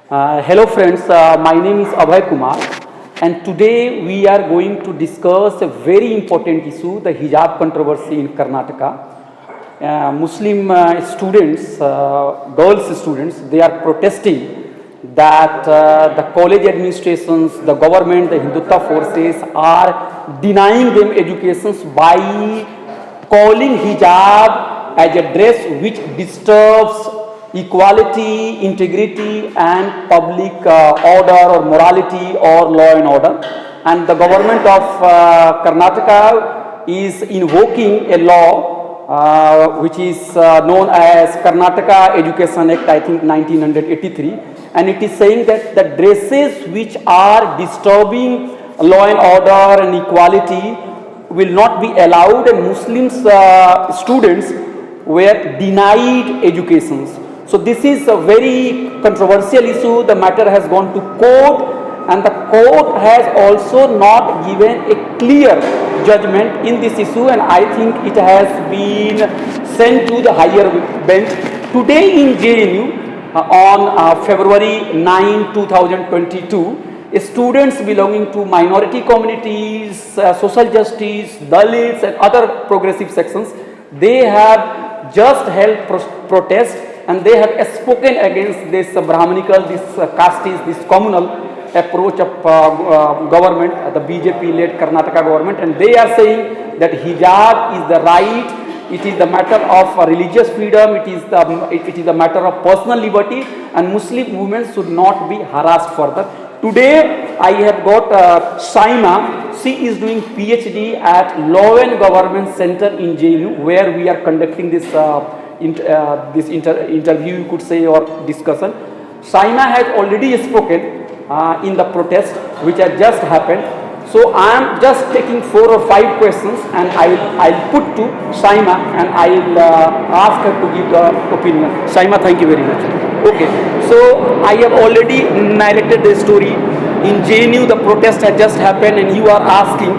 Hello friends, my name is Abhay Kumar and today we are going to discuss a very important issue, the hijab controversy in Karnataka. Muslim students, girls students, they are protesting that the college administrations, the government, the Hindutva forces are denying them educations by calling hijab as a dress which disturbs equality, integrity and public order or morality or law and order. And the government of Karnataka is invoking a law which is known as Karnataka Education Act, I think 1983, and it is saying that the dresses which are disturbing law and order and equality will not be allowed, and Muslims students were denied educations. So this is a very controversial issue. The matter has gone to court and the court has also not given a clear judgment in this issue, and I think it has been sent to the higher bench. Today in JNU on February 9, 2022, students belonging to minority communities, social justice, Dalits and other progressive sections, they have just held protest and they have spoken against this Brahmanical, this casteist, this communal approach of government, the BJP-led Karnataka government, and they are saying that hijab is the right, it is the matter of religious freedom, it is the matter of personal liberty, and Muslim women should not be harassed further. Today I have got Shayma. She is doing PhD at Law and Government Center in JNU, where we are conducting this interview, you could say, or discussion. Shayma has already spoken in the protest which has just happened. So I am just taking 4 or 5 questions and I'll put to Shayma and I'll ask her to give the opinion. Shayma, thank you very much. Okay, so I have already narrated the story. In JNU the protest has just happened and you are asking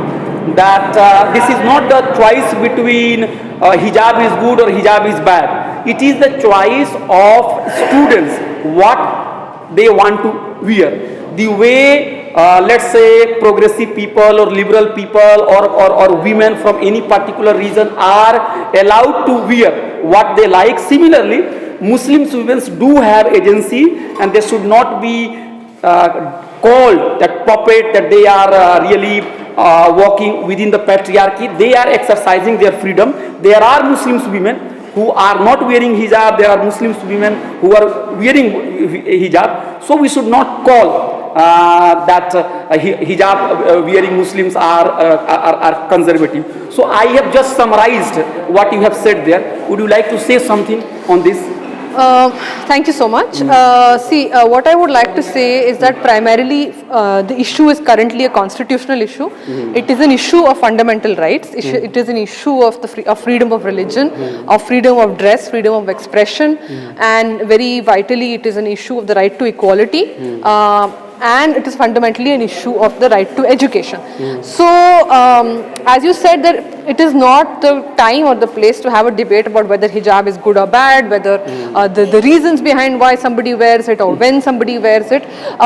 that this is not the choice between hijab is good or hijab is bad. It is the choice of students what they want to wear. The way let's say progressive people or liberal people or women from any particular region are allowed to wear what they like. Similarly, Muslim students do have agency and they should not be called that puppet that they are really walking within the patriarchy. They are exercising their freedom. There are Muslim women who are not wearing hijab. There are Muslim women who are wearing hijab. So we should not call that hijab wearing Muslims are conservative. So I have just summarized what you have said there. Would you like to say something on this? Thank you so much. What I would like to say is that primarily the issue is currently a constitutional issue. It is an issue of fundamental rights. It is an issue of the freedom of religion, of freedom of dress, freedom of expression, and very vitally it is an issue of the right to equality. And it is fundamentally an issue of the right to education. So, as you said, that it is not the time or the place to have a debate about whether hijab is good or bad, whether the reasons behind why somebody wears it or when somebody wears it.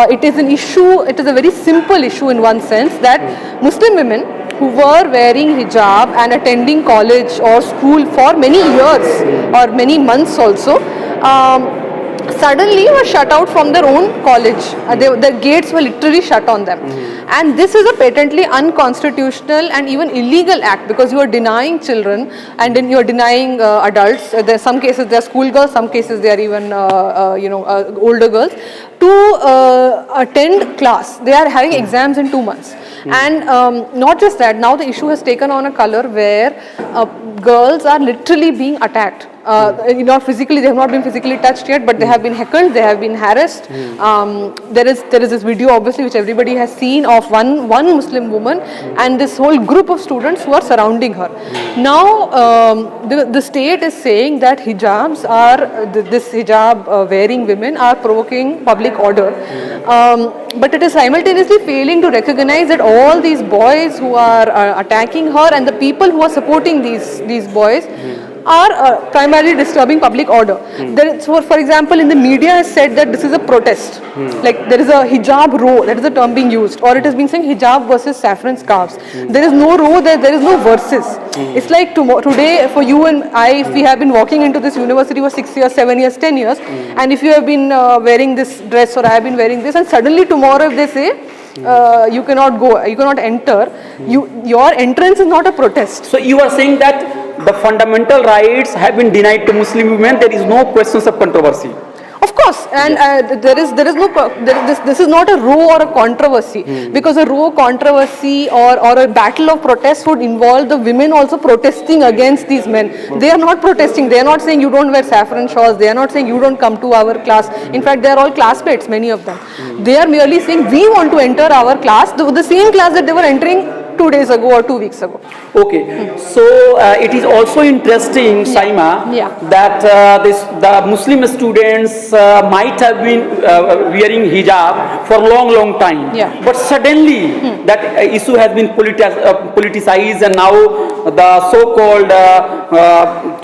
It is an issue, it is a very simple issue in one sense, that Muslim women who were wearing hijab and attending college or school for many years or many months also, suddenly were shut out from their own college. The gates were literally shut on them. And this is a patently unconstitutional and even illegal act, because you are denying children and then you are denying adults. There are some cases they are schoolgirls, some cases they are even older girls, to attend class. They are having exams in 2 months. And not just that, now the issue has taken on a color where girls are literally being attacked. Not physically, they have not been physically touched yet, but they have been heckled, they have been harassed. There is this video obviously which everybody has seen of one Muslim woman and this whole group of students who are surrounding her. Now the state is saying that hijabs are, this hijab wearing women are provoking public order. But it is simultaneously failing to recognize that all these boys who are attacking her and the people who are supporting these boys are primarily disturbing public order. There is, for example, in the media has said that this is a protest. Like there is a hijab row, that is the term being used, or it is being saying hijab versus saffron scarves. There is no row there is no versus. It's like today for you and I, if we have been walking into this university for 6 years, 7 years, 10 years, and if you have been wearing this dress or I have been wearing this, and suddenly tomorrow if they say you cannot go, you cannot enter, your entrance is not a protest. So you are saying that the fundamental rights have been denied to Muslim women, there is no questions of controversy. Of course, and this is not a row or a controversy, because a row controversy or a battle of protest would involve the women also protesting against these men. They are not protesting, they are not saying you don't wear saffron shawls, they are not saying you don't come to our class. In fact, they are all classmates, many of them. They are merely saying we want to enter our class, the same class that they were entering 2 days ago or 2 weeks ago. Okay, so it is also interesting, Shayma, that the Muslim students might have been wearing hijab for long time. But suddenly that issue has been politicized, and now the so-called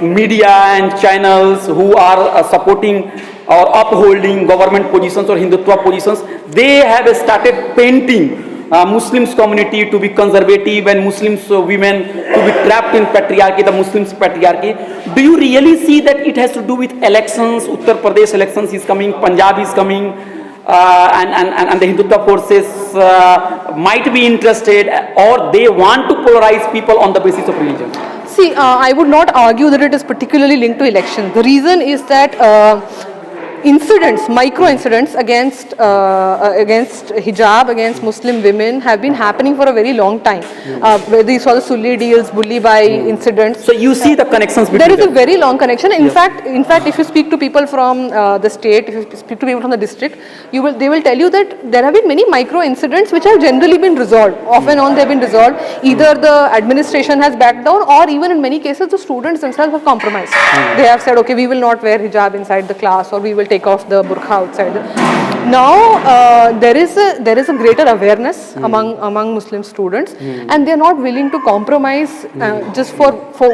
media and channels who are supporting or upholding government positions or Hindutva positions, they have started painting Muslims community to be conservative and Muslims women to be trapped in patriarchy, the Muslims patriarchy. Do you really see that it has to do with elections? Uttar Pradesh elections is coming, Punjab is coming, and the Hindutva forces might be interested, or they want to polarize people on the basis of religion? See, I would not argue that it is particularly linked to elections. The reason is that incidents, micro incidents against hijab, against Muslim women have been happening for a very long time. Whether you saw the Sulli deals, Bulli Bai incidents. So you see the connections between them. There is them. A very long connection. In fact, if you speak to people from the state, if you speak to people from the district, they will tell you that there have been many micro incidents which have generally been resolved. Off and on they have been resolved. Either the administration has backed down, or even in many cases the students themselves have compromised. They have said, okay, we will not wear hijab inside the class, or we will take off the burqa outside. Now there is a greater awareness among Muslim students, and they are not willing to compromise just for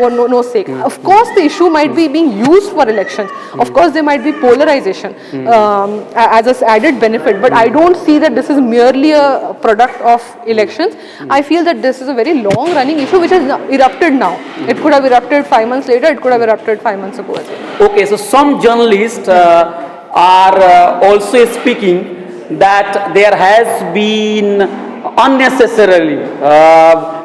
no sake. Of course, the issue might be being used for elections. Of course, there might be polarization as an added benefit, but I don't see that this is merely a product of elections. I feel that this is a very long-running issue which has erupted now. It could have erupted 5 months later. It could have erupted 5 months ago as well. Okay, so some journalists are also speaking that there has been unnecessarily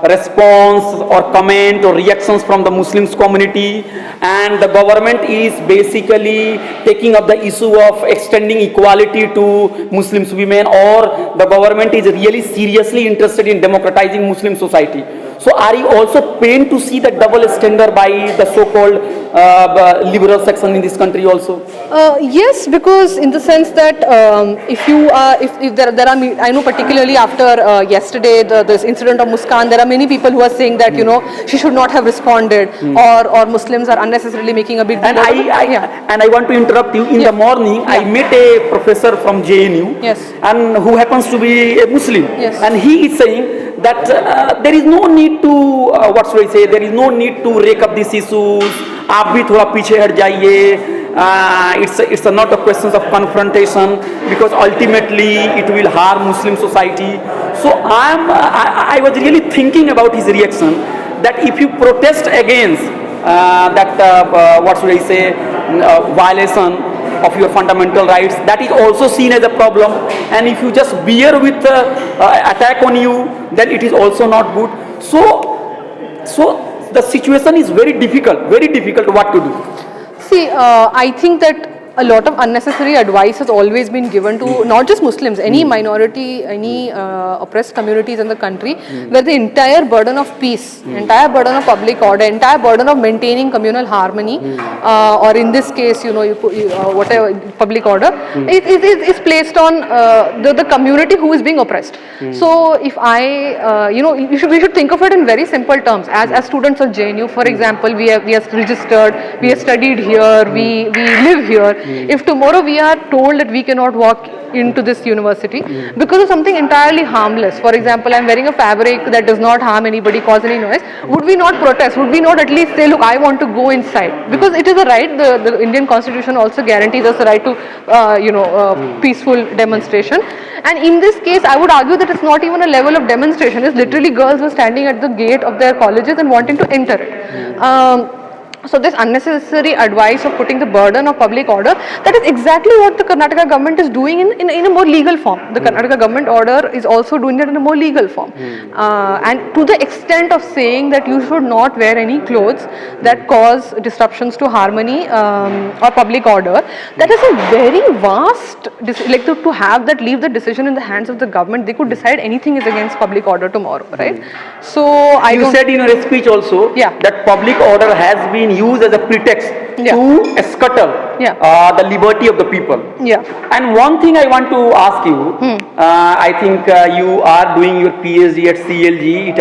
response or comment or reactions from the Muslims community, and the government is basically taking up the issue of extending equality to Muslims women, or the government is really seriously interested in democratizing Muslim society. So are you also pained to see the double standard by the so-called liberal section in this country also? Yes, because in the sense that if there are, I know particularly after yesterday this incident of Muskan, there are many people who are saying that she should not have responded, or Muslims are unnecessarily making a big deal. And I want to interrupt you. In the morning, I met a professor from JNU, and who happens to be a Muslim, and he is saying that there is no need to there is no need to rake up these issues. आप भी थोड़ा पीछे हट जाइए. It's not a question of confrontation, because ultimately it will harm Muslim society. So I was really thinking about his reaction, that if you protest against violation of your fundamental rights, that is also seen as a problem, and if you just bear with attack on you, then it is also not good. So the situation is very difficult what to do. See, I think that a lot of unnecessary advice has always been given to not just Muslims, any minority, any oppressed communities in the country, where the entire burden of peace, entire burden of public order, entire burden of maintaining communal harmony, or in this case, whatever public order, is placed on the community who is being oppressed. So if we should think of it in very simple terms. As students of JNU, for example, we are registered, we have studied here, we live here. If tomorrow we are told that we cannot walk into this university because of something entirely harmless, for example, I'm wearing a fabric that does not harm anybody, cause any noise, would we not protest? Would we not at least say, look, I want to go inside? Because it is a right, the Indian constitution also guarantees us the right to peaceful demonstration. And in this case, I would argue that it's not even a level of demonstration. It's literally girls were standing at the gate of their colleges and wanting to enter it. So this unnecessary advice of putting the burden of public order, that is exactly what the Karnataka government is doing in a more legal form. The Karnataka government order is also doing it in a more legal form. And to the extent of saying that you should not wear any clothes that cause disruptions to harmony or public order, that is a very vast, like to have that, leave the decision in the hands of the government. They could decide anything is against public order tomorrow, right? So you said in your speech also that public order has been used as a pretext to scuttle the liberty of the people. And one thing I want to ask you, I think you are doing your PhD at CLG.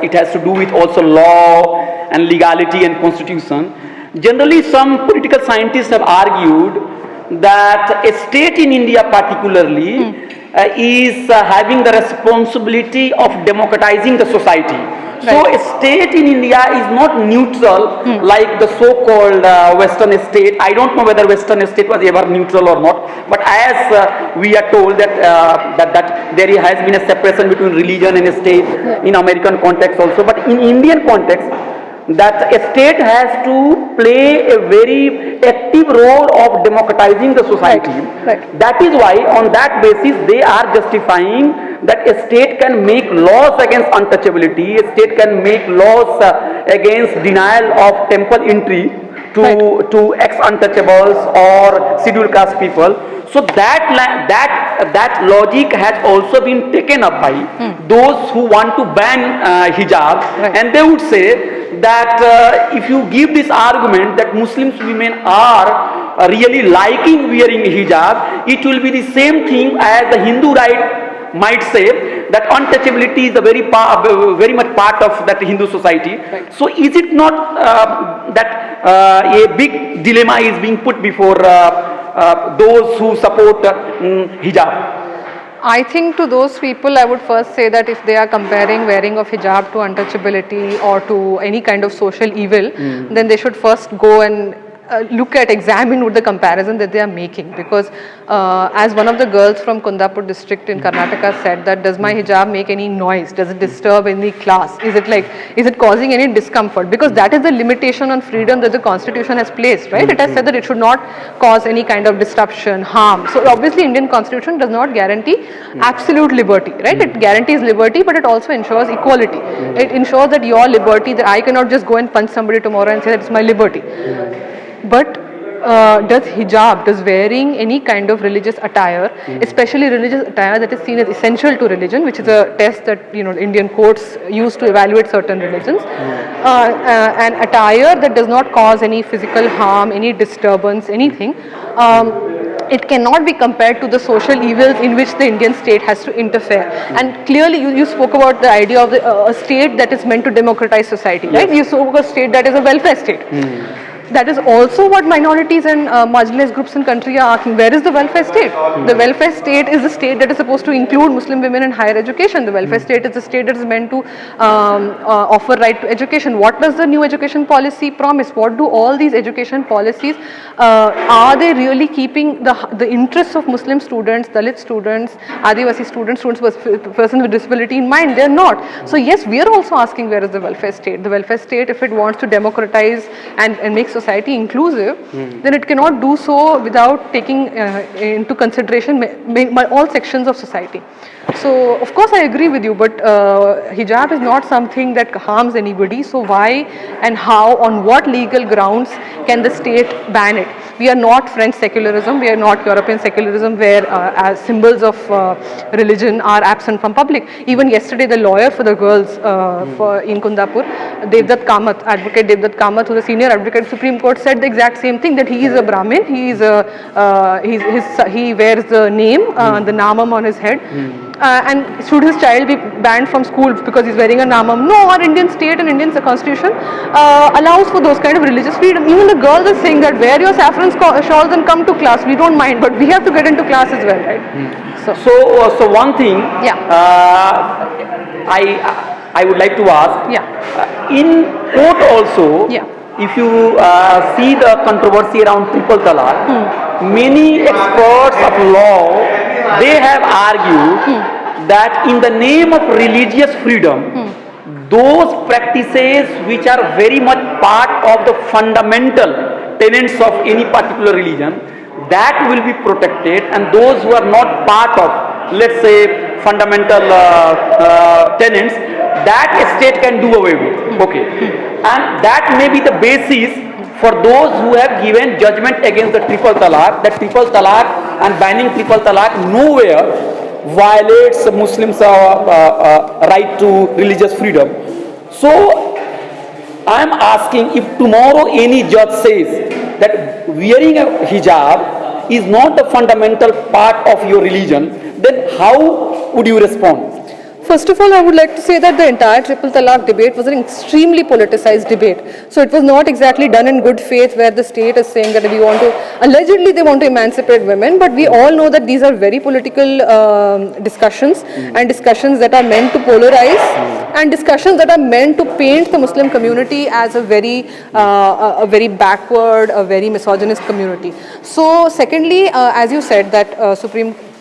It has to do with also law and legality and constitution. Generally, some political scientists have argued that a state in India particularly is having the responsibility of democratizing the society. So a state in India is not neutral like the so-called Western state. I don't know whether Western state was ever neutral or not, but as we are told that there has been a separation between religion and state in American context also, but in Indian context, that a state has to play a very active role of democratizing the society. That is why on that basis they are justifying that a state can make laws against untouchability, a state can make laws against denial of temple entry to ex-untouchables or scheduled caste people. So that logic has also been taken up by those who want to ban hijab, and they would say that if you give this argument that Muslim women are really liking wearing hijab, it will be the same thing as the Hindu right might say that untouchability is a very much part of that Hindu society. So is it not that a big dilemma is being put before those who support hijab? I think to those people, I would first say that if they are comparing wearing of hijab to untouchability or to any kind of social evil, then they should first go and examine what the comparison that they are making, because as one of the girls from Kundapur district in Karnataka said that, does my hijab make any noise, does it disturb any class, is it causing any discomfort, because that is the limitation on freedom that the constitution has placed, right? It has said that it should not cause any kind of disruption, harm. So obviously Indian constitution does not guarantee absolute liberty, right? It guarantees liberty, but it also ensures equality. It ensures that your liberty, that I cannot just go and punch somebody tomorrow and say that it's my liberty. But does hijab, does wearing any kind of religious attire, especially religious attire that is seen as essential to religion, which is a test that Indian courts use to evaluate certain religions, an attire that does not cause any physical harm, any disturbance, anything, it cannot be compared to the social evils in which the Indian state has to interfere. And clearly you spoke about the idea of a state that is meant to democratize society, right? You spoke of a state that is a welfare state. That is also what minorities and marginalized groups in country are asking. Where is the welfare state? The welfare state is the state that is supposed to include Muslim women in higher education. The welfare state is the state that is meant to offer right to education. What does the new education policy promise? What do all these education policies, are they really keeping the interests of Muslim students, Dalit students, Adivasi students, persons with disability in mind? They are not. So yes, we are also asking, where is the welfare state? The welfare state, if it wants to democratize and make society inclusive, then it cannot do so without taking into consideration all sections of society. So of course I agree with you, but hijab is not something that harms anybody. So why and how, on what legal grounds can the state ban it? We are not French secularism, we are not European secularism where as symbols of religion are absent from public. Even yesterday the lawyer for the girls in Kundapur, Devdutt Kamath, advocate Devdutt Kamath, who is a senior advocate Supreme Supreme Court said the exact same thing, that he is a Brahmin, he wears the name, the namam on his head. And should his child be banned from school because he's wearing a namam? No, our Indian state and Indian constitution allows for those kind of religious freedom. Even the girls are saying that wear your saffron shawls and come to class. We don't mind, but we have to get into class as well, right? So one thing, I would like to ask. In court also, if you see the controversy around triple talaq, many experts of law, they have argued that in the name of religious freedom, those practices which are very much part of the fundamental tenets of any particular religion, that will be protected, and those who are not part of, let's say, fundamental tenets, that state can do away with. Okay, and that may be the basis for those who have given judgment against the triple talaq, that triple talaq and banning triple talaq nowhere violates Muslims' right to religious freedom. So I am asking, if tomorrow any judge says that wearing a hijab is not a fundamental part of your religion, then how would you respond? First of all, I would like to say that the entire triple talaq debate was an extremely politicized debate. So it was not exactly done in good faith, where the state is saying that we want to, allegedly they want to emancipate women, but we all know that these are very political discussions, and discussions that are meant to polarize, and discussions that are meant to paint the Muslim community as a very backward, a very misogynist community. So secondly, as you said, that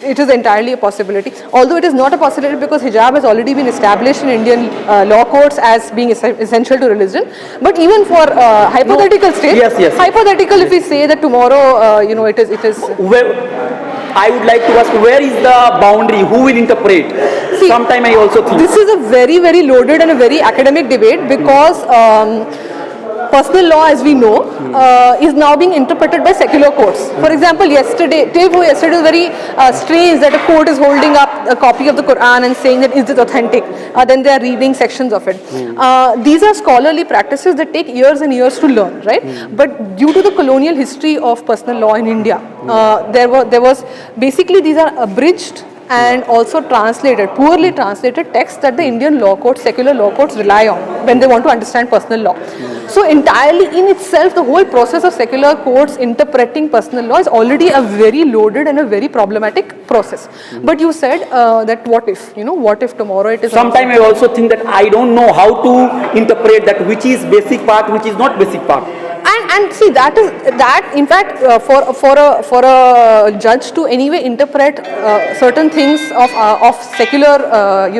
it is entirely a possibility, although it is not a possibility because hijab has already been established in Indian law courts as being essential to religion. But even for hypothetical state, hypothetical, if we say that tomorrow, it is. Well, I would like to ask, where is the boundary? Who will interpret? Sometime I also think this is a very, very loaded and a very academic debate, because personal law, as we know, is now being interpreted by secular courts. For example, yesterday was very strange that a court is holding up a copy of the Quran and saying that is it authentic. Then they are reading sections of it. These are scholarly practices that take years and years to learn, right? But due to the colonial history of personal law in India, there was basically, these are abridged and also poorly translated texts that the Indian law courts, secular law courts rely on when they want to understand personal law. So entirely in itself, the whole process of secular courts interpreting personal law is already a very loaded and a very problematic process. But you said that what if tomorrow it is... Sometimes I also think that I don't know how to interpret that which is basic part, which is not basic part. And see, that in fact for a judge to anyway interpret certain things of secular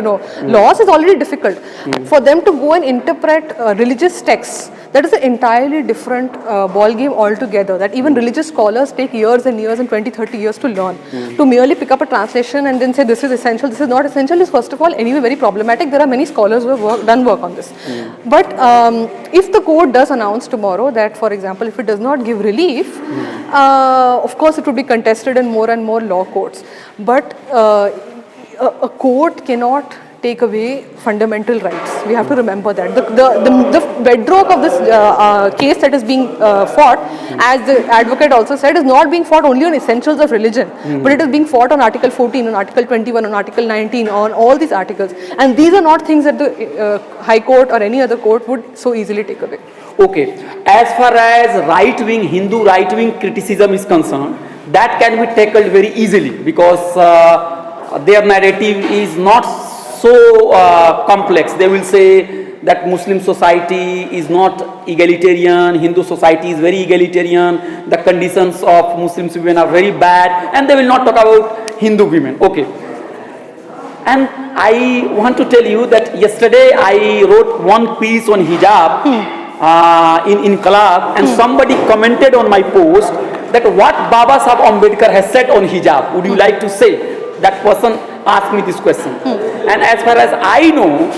laws is already difficult. For them to go and interpret religious texts, that is an entirely different ball game altogether, that even religious scholars take years and years and 20-30 years to learn. To merely pick up a translation and then say this is essential, this is not essential, is first of all anyway very problematic. There are many scholars who have done work on this. But if the court does announce tomorrow that, for example, if it does not give relief, of course it would be contested in more and more law courts. But a court cannot take away fundamental rights. We have to remember that. The bedrock of this case that is being fought, as the advocate also said, is not being fought only on essentials of religion, but it is being fought on Article 14, on Article 21, on Article 19, on all these articles. And these are not things that the High Court or any other court would so easily take away. Okay. As far as Hindu right-wing criticism is concerned, that can be tackled very easily, because their narrative is not so complex. They will say that Muslim society is not egalitarian, Hindu society is very egalitarian, the conditions of Muslim women are very bad, and they will not talk about Hindu women. Okay. And I want to tell you that yesterday I wrote one piece on hijab in Inquilab, and somebody commented on my post that what Baba Sahib Ambedkar has said on hijab, would you like to say? That person asked me this question. And as far as I know,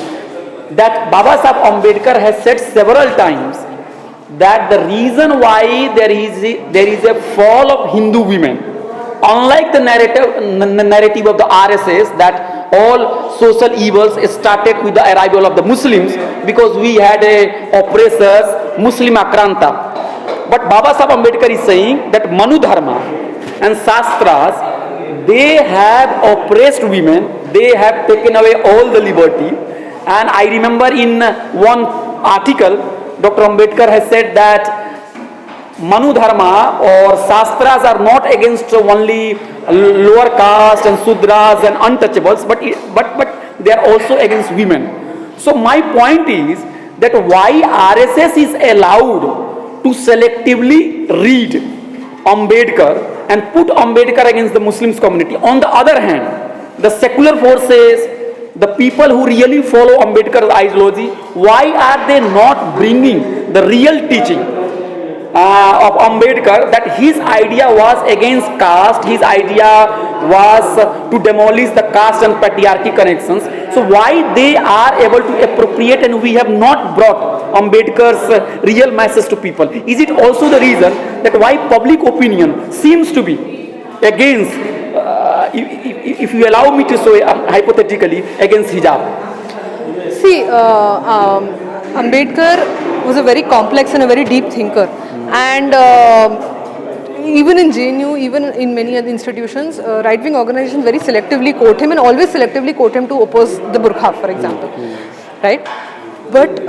that Baba Sahib Ambedkar has said several times that the reason why there is a fall of Hindu women, unlike the narrative of the RSS that all social evils started with the arrival of the Muslims, because we had a oppressors, Muslim Akranta. But Baba Sahib Ambedkar is saying that Manu Dharma and Shastras, they have oppressed women, they have taken away all the liberty. And I remember in one article, Dr. Ambedkar has said that Manu Dharma or Shastras are not against only lower caste and Sudras and untouchables, but they are also against women. So my point is that why RSS is allowed to selectively read Ambedkar and put Ambedkar against the Muslims community. On the other hand, the secular forces, the people who really follow Ambedkar's ideology, why are they not bringing the real teaching of Ambedkar, that his idea was against caste, his idea was to demolish the caste and patriarchy connections. So why they are able to appropriate and we have not brought Ambedkar's real message to people? Is it also the reason that why public opinion seems to be against, if you allow me to say hypothetically, against hijab? See, Ambedkar was a very complex and a very deep thinker. And even in JNU, even in many other institutions, right-wing organizations very selectively quote him and always selectively quote him to oppose the burqa, for example. Right? But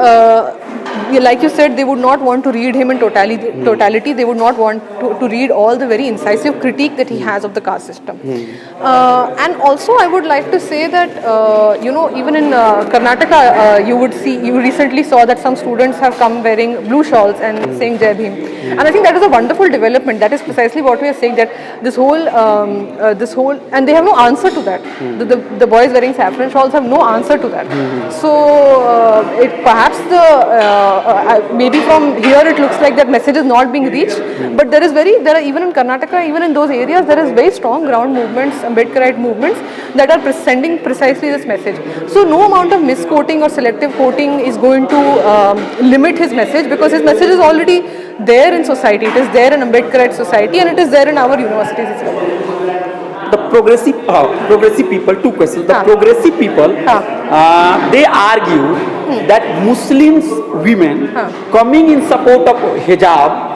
like you said, they would not want to read him in totality. They would not want to read all the very incisive critique that he has of the caste system. And also, I would like to say that even in Karnataka, you recently saw that some students have come wearing blue shawls and saying Jai Bhim. And I think that is a wonderful development. That is precisely what we are saying, that this whole, and they have no answer to that. The boys wearing saffron shawls have no answer to that. So perhaps maybe from here it looks like that message is not being reached, but there are even in Karnataka, even in those areas, there is very strong ground movements, Ambedkarite movements that are sending precisely this message. So no amount of misquoting or selective quoting is going to limit his message, because his message is already there in society. It is there in Ambedkarite society and it is there in our universities as well. The progressive people, two questions. The progressive people, they argue that Muslims women coming in support of hijab,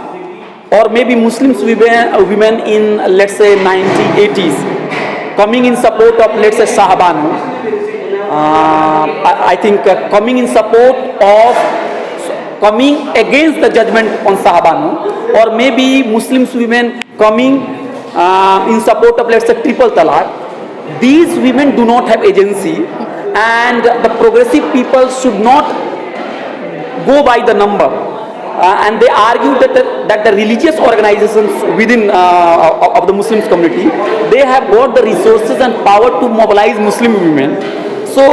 or maybe Muslims women in, let's say, 1980s, coming in support of, let's say, Sahabanu, I think coming in support of, coming against the judgment on Sahabanu, or maybe Muslims women coming in support of, let's say, triple talaq. These women do not have agency, and the progressive people should not go by the number. And they argue that the religious organizations within of the Muslims community, they have got the resources and power to mobilize Muslim women. So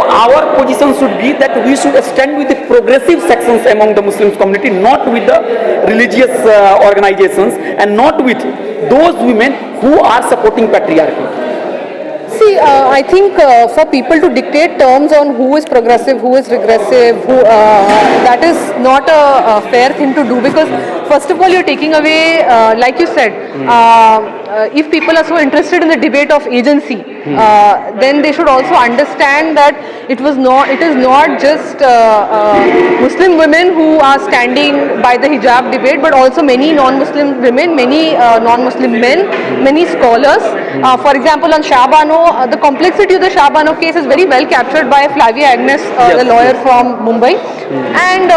our position should be that we should stand with the progressive sections among the Muslims community, not with the religious organizations, and not with those women who are supporting patriarchy. See, I think for people to dictate terms on who is progressive, who is regressive, that is not a fair thing to do, because first of all, you're taking away, like you said, if people are so interested in the debate of agency, then they should also understand that it is not just Muslim women who are standing by the hijab debate, but also many non-Muslim women, many non-Muslim men, many scholars. For example, on Shahbano, the complexity of the Shahbano case is very well captured by Flavia Agnes, the lawyer from Mumbai. And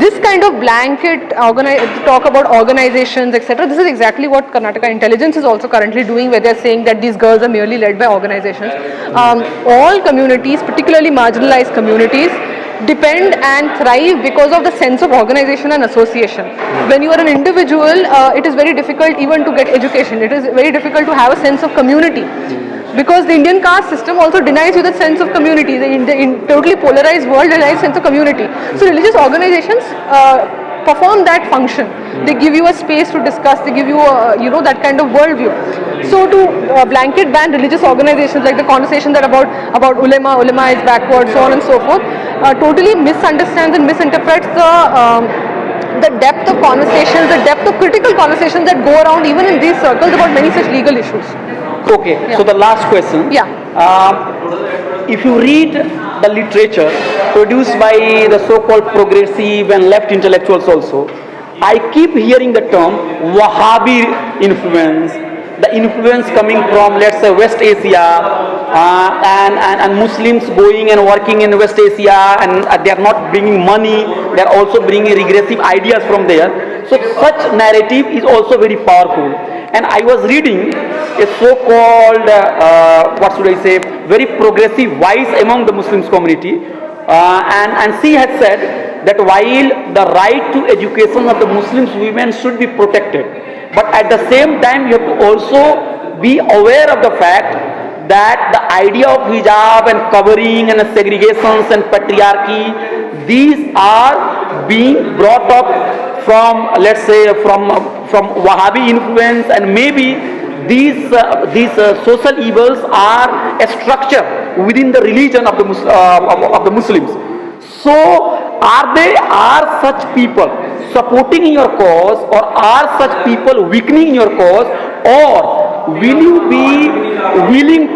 this kind of blanket talk about organizations, etc., this is exactly what Karnataka intelligence is also currently doing, where they are saying that these girls are merely led by organizations. All communities, particularly marginalized communities, depend and thrive because of the sense of organization and association. When you are an individual, it is very difficult even to get education. It is very difficult to have a sense of community, because the Indian caste system also denies you the sense of community. The totally polarized world denies sense of community. So religious organizations perform that function. They give you a space to discuss. They give you that kind of worldview. So to blanket ban religious organizations, like the conversation that about ulema is backward, so on and so forth, totally misunderstands and misinterprets the depth of conversations, the depth of critical conversations that go around even in these circles about many such legal issues. Okay, so the last question. Yeah. If you read the literature produced by the so-called progressive and left intellectuals also, I keep hearing the term Wahhabi influence, the influence coming from, let's say, West Asia, and Muslims going and working in West Asia, and they are not bringing money, they are also bringing regressive ideas from there. So such narrative is also very powerful. And I was reading a so-called, what should I say, very progressive voice among the Muslims community, and she had said that while the right to education of the Muslims women should be protected, but at the same time you have to also be aware of the fact that the idea of hijab and covering and segregations and patriarchy, these are being brought up from, let's say, from Wahhabi influence, and maybe these social evils are a structure within the religion of the Muslims. So are such people supporting your cause, or are such people weakening your cause, or will you be willing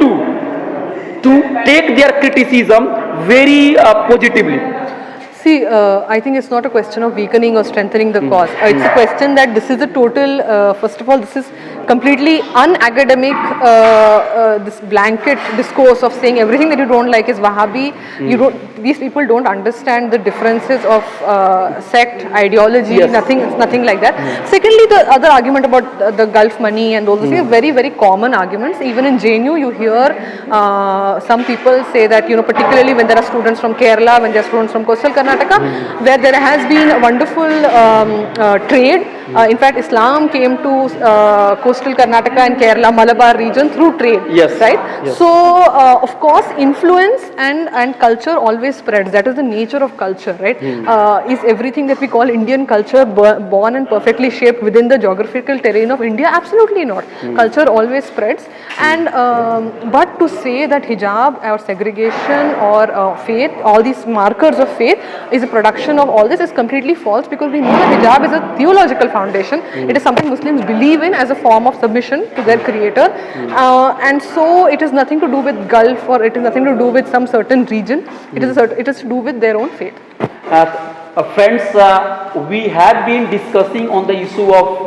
to take their criticism very positively? See, I think it's not a question of weakening or strengthening the cause. It's a question that this is a total, first of all, this is completely unacademic, this blanket discourse of saying everything that you don't like is Wahhabi. These people don't understand the differences of sect, ideology, it's nothing like that. Secondly, the other argument about the Gulf money and all those things are very, very common arguments. Even in JNU, you hear some people say that, particularly when there are students from Kerala, when there are students from coastal Karnataka, where there has been a wonderful trade. In fact, Islam came to coastal Karnataka and Kerala, Malabar region through trade. Right? Yes. So, of course, influence and culture always spreads. That is the nature of culture, right? Is everything that we call Indian culture born and perfectly shaped within the geographical terrain of India? Absolutely not. Culture always spreads. And but to say that hijab or segregation or faith, all these markers of faith, is a production of all this is completely false, because we know that hijab is a theological foundation. It is something Muslims believe in as a form of submission to their creator, and so it has nothing to do with Gulf, or it has nothing to do with some certain region. It is to do with their own faith. Friends, we have been discussing on the issue of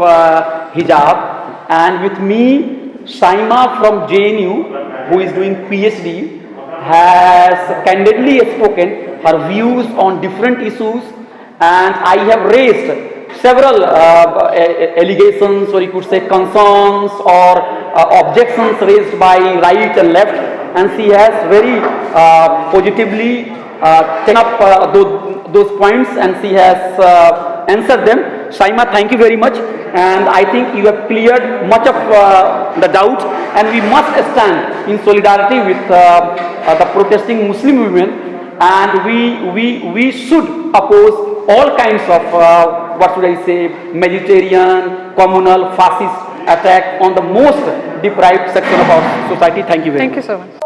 hijab, and with me Shayma from JNU, who is doing PhD, has candidly spoken her views on different issues, and I have raised several allegations, or you could say concerns, or objections raised by right and left, and she has very positively taken up those points, and she has answered them. Shayma, thank you very much, and I think you have cleared much of the doubt, and we must stand in solidarity with the protesting Muslim women, and we should oppose all kinds of what should I say, majoritarian, communal, fascist attack on the most deprived section of our society. Thank you very much. Thank you so much.